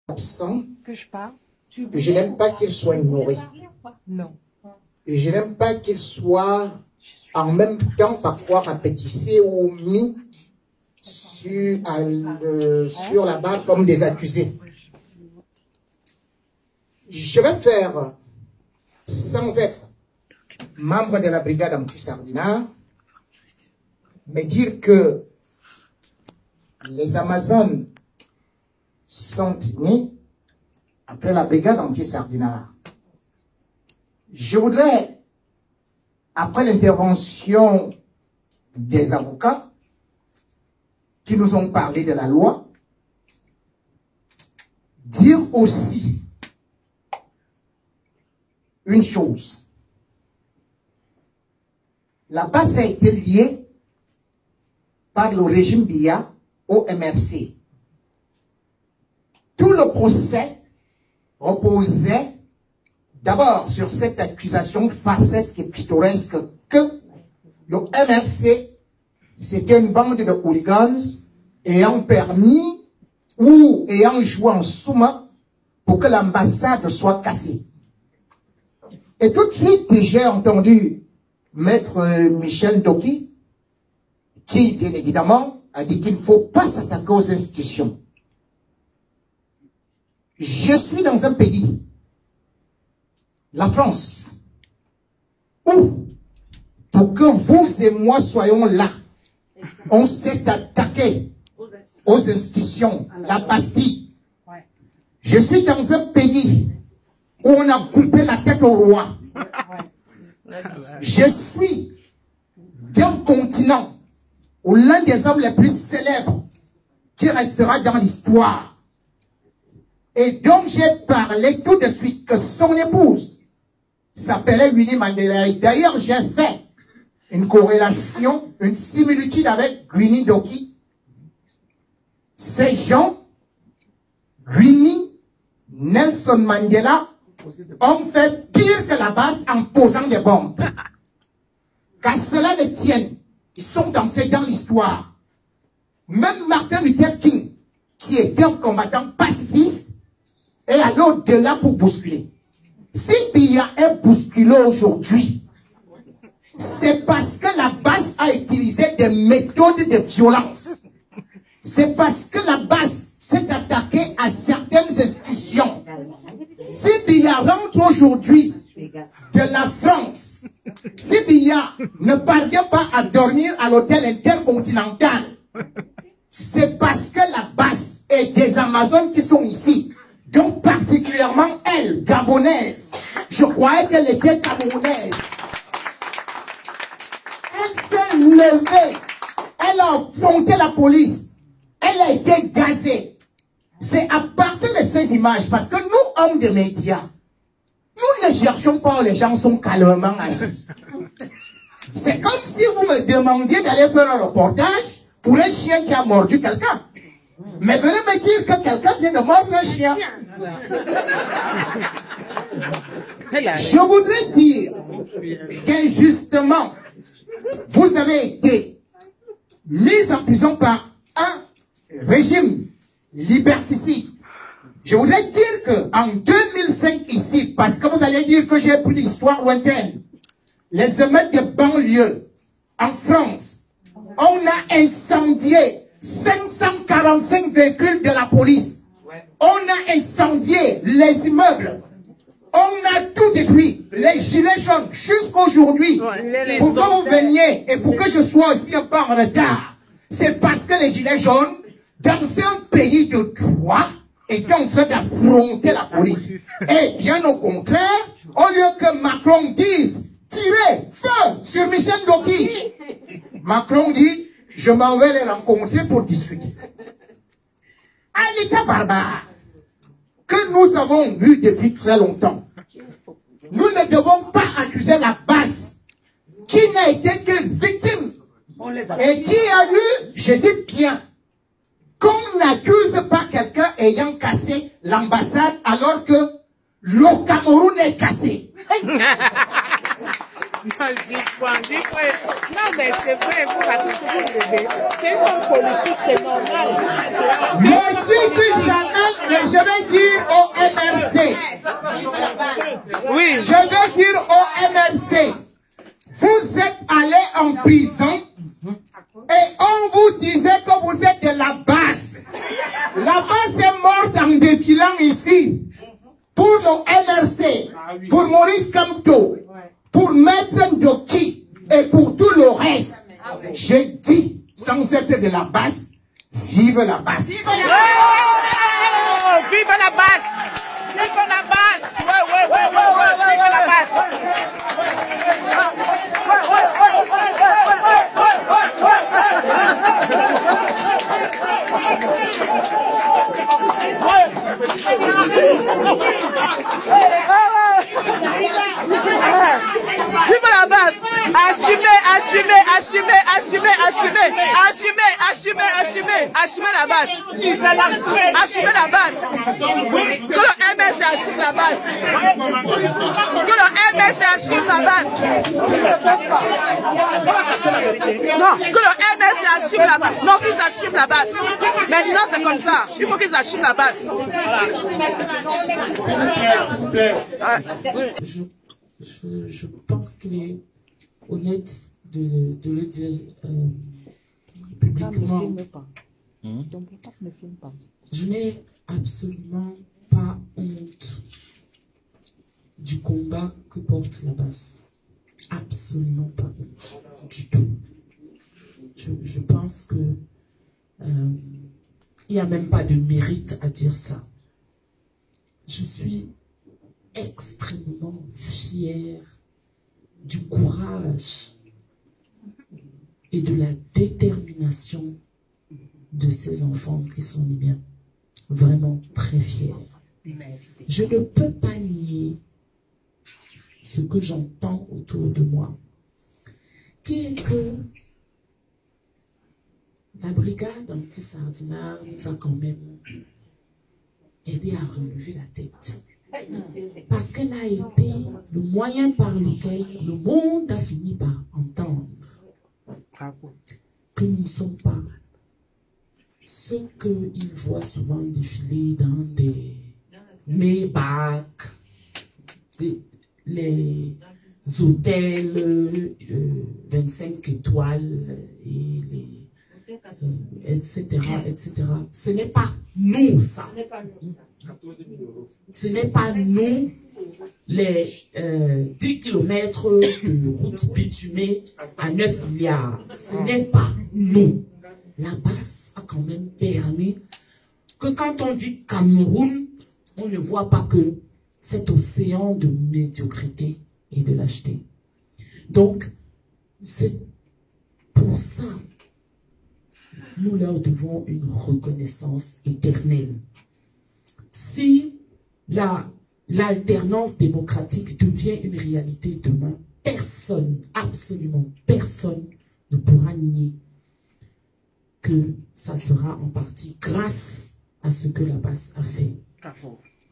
absent, que je parle. que je n'aime pas qu'il soit ignoré. Non. Et je n'aime pas qu'il soit en même temps parfois rapétissé ou mis sur la barre comme des accusés. Je vais faire, sans être membre de la brigade anti-Sardinard, mais dire que les Amazones sont nées après la brigade anti-Sardinard. Je voudrais, après l'intervention des avocats qui nous ont parlé de la loi, dire aussi une chose. La base a été liée par le régime Biya au MRC. Tout le procès reposait d'abord sur cette accusation farcesque et pittoresque que le MRC, c'était une bande de hooligans ayant permis ou ayant joué en souma pour que l'ambassade soit cassée. Et tout de suite, j'ai entendu Maître Michel Doki, qui, bien évidemment, a dit qu'il ne faut pas s'attaquer aux institutions. Je suis dans un pays, la France, où, pour que vous et moi soyons là, on s'est attaqué aux institutions, la Bastille. Je suis dans un pays où on a coupé la tête au roi. Je suis d'un continent où l'un des hommes les plus célèbres qui restera dans l'histoire et dont j'ai parlé tout de suite que son épouse s'appelait Winnie Mandela. D'ailleurs, j'ai fait une corrélation, une similitude avec Winnie Doki. Ces gens, Winnie, Nelson Mandela, ont fait pire que la base en posant des bombes. Qu'à cela ne tienne, ils sont entrés dans l'histoire. Même Martin Luther King, qui était un combattant pacifiste, est allé au-delà pour bousculer. Si Biya est bousculé aujourd'hui, c'est parce que la base a utilisé des méthodes de violence. C'est parce que la base s'est attaquée à certaines institutions. Si Biya rentre aujourd'hui de la France, si Biya ne parvient pas à dormir à l'hôtel intercontinental, c'est parce que la base et des Amazones qui sont ici, donc particulièrement elle, gabonaise, je croyais qu'elle était camerounaise. Elle s'est levée, elle a affronté la police, elle a été gazée. C'est à partir de ces images, parce que nous, hommes de médias, nous ne cherchons pas où les gens sont calmement assis. C'est comme si vous me demandiez d'aller faire un reportage pour un chien qui a mordu quelqu'un. Mais venez me dire que quelqu'un vient de mordre un chien. Je voudrais dire qu'injustement, vous avez été mis en prison par un régime liberticide. Je voudrais dire qu'en 2005 ici, parce que vous allez dire que j'ai pris l'histoire lointaine, les émeutes de banlieue en France, on a incendié 545 véhicules de la police. On a incendié les immeubles. On a tout détruit. Les gilets jaunes jusqu'aujourd'hui. Pour que vous veniez et pour que je sois aussi un peu en retard, c'est parce que les gilets jaunes, dans un pays de droit, étaient en train d'affronter la police. Et bien au contraire, au lieu que Macron dise tirez feu sur Michel Doki, Macron dit je m'en vais les rencontrer pour discuter. Un état barbare que nous avons vu depuis très longtemps. Nous ne devons pas accuser la base qui n'a été que victime et qui a eu, je dis bien, qu'on n'accuse pas quelqu'un ayant cassé l'ambassade alors que le Cameroun est cassé. Non, mais c'est vrai, vous racontez le bébé. C'est une politique, c'est normal. Le dit jamais, et je vais dire au MRC. Oui. Je vais dire au MRC. Vous êtes allés en prison et on vous disait que vous êtes de la base. La base est morte en défilant ici. Pour le MRC, pour Maurice Kamto, pour Maître Ndoki et pour tout le reste. Je dis, sans être de la base, vive la base. Vive la base! Vive la base! Vive la base! Vive la base! Vive la base! Assumez la base! Assumez la base! Que le MS assume la base! Que le MS assume la base! Non, que le MS assume la base! Non, qu'ils assument la base! Maintenant, c'est comme ça. Il faut qu'ils assument la base. Je pense qu'il est honnête de le dire publiquement. Je n'ai absolument pas honte du combat que porte la basse. Absolument pas honte du tout. Je pense que il n'y a même pas de mérite à dire ça. Je suis extrêmement fière du courage et de la détermination de ces enfants qui sont les miens. Vraiment très fière. Je ne peux pas nier ce que j'entends autour de moi, qui est que la brigade anti-Sardinard nous a quand même aidé à relever la tête. Parce qu'elle a été le moyen par lequel le monde a fini par entendre que nous ne sommes pas ceux qu'ils voient souvent défiler dans des Maybach, les hôtels 25 étoiles et les etc. Ce n'est pas nous ça. Ce n'est pas nous les 10 km de route bitumée à 9 milliards. Ce n'est pas nous. La base a quand même permis que quand on dit Cameroun, on ne voit pas que cet océan de médiocrité et de lâcheté. Donc, c'est pour ça nous leur devons une reconnaissance éternelle. Si l'alternance démocratique devient une réalité demain, personne, absolument personne, ne pourra nier que ça sera en partie grâce à ce que la base a fait.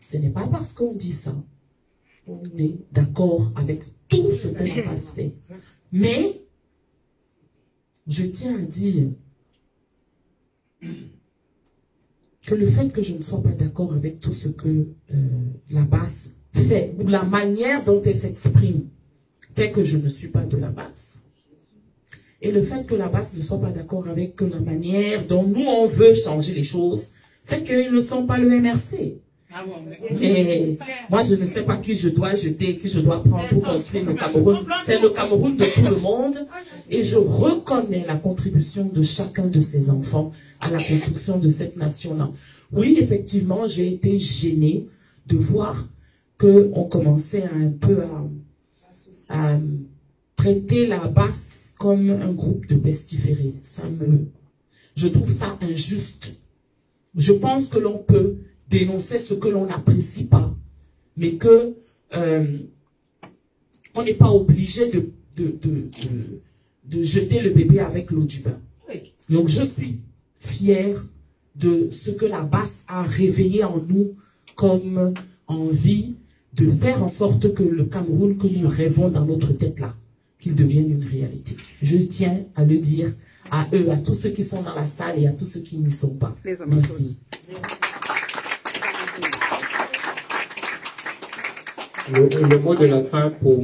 Ce n'est pas parce qu'on dit ça qu'on est d'accord avec tout ce que la base fait. Mais, je tiens à dire que le fait que je ne sois pas d'accord avec tout ce que la base fait, ou la manière dont elle s'exprime, fait que je ne suis pas de la base. Et le fait que la base ne soit pas d'accord avec la manière dont nous on veut changer les choses, fait qu'ils ne sont pas le MRC. Mais moi je ne sais pas qui je dois jeter, qui je dois prendre pour construire le Cameroun. C'est le Cameroun de tout le monde. Et je reconnais la contribution de chacun de ces enfants à la construction de cette nation-là. Oui, effectivement, j'ai été gênée de voir qu'on commençait un peu à traiter la basse comme un groupe de pestiférés. Je trouve ça injuste. Je pense que l'on peut dénoncer ce que l'on n'apprécie pas, mais que on n'est pas obligé de jeter le bébé avec l'eau du bain. Donc je suis fière de ce que la basse a réveillé en nous comme envie de faire en sorte que le Cameroun que nous rêvons dans notre tête là qu'il devienne une réalité. Je tiens à le dire à eux, à tous ceux qui sont dans la salle et à tous ceux qui n'y sont pas. Merci. Le mot de la fin pour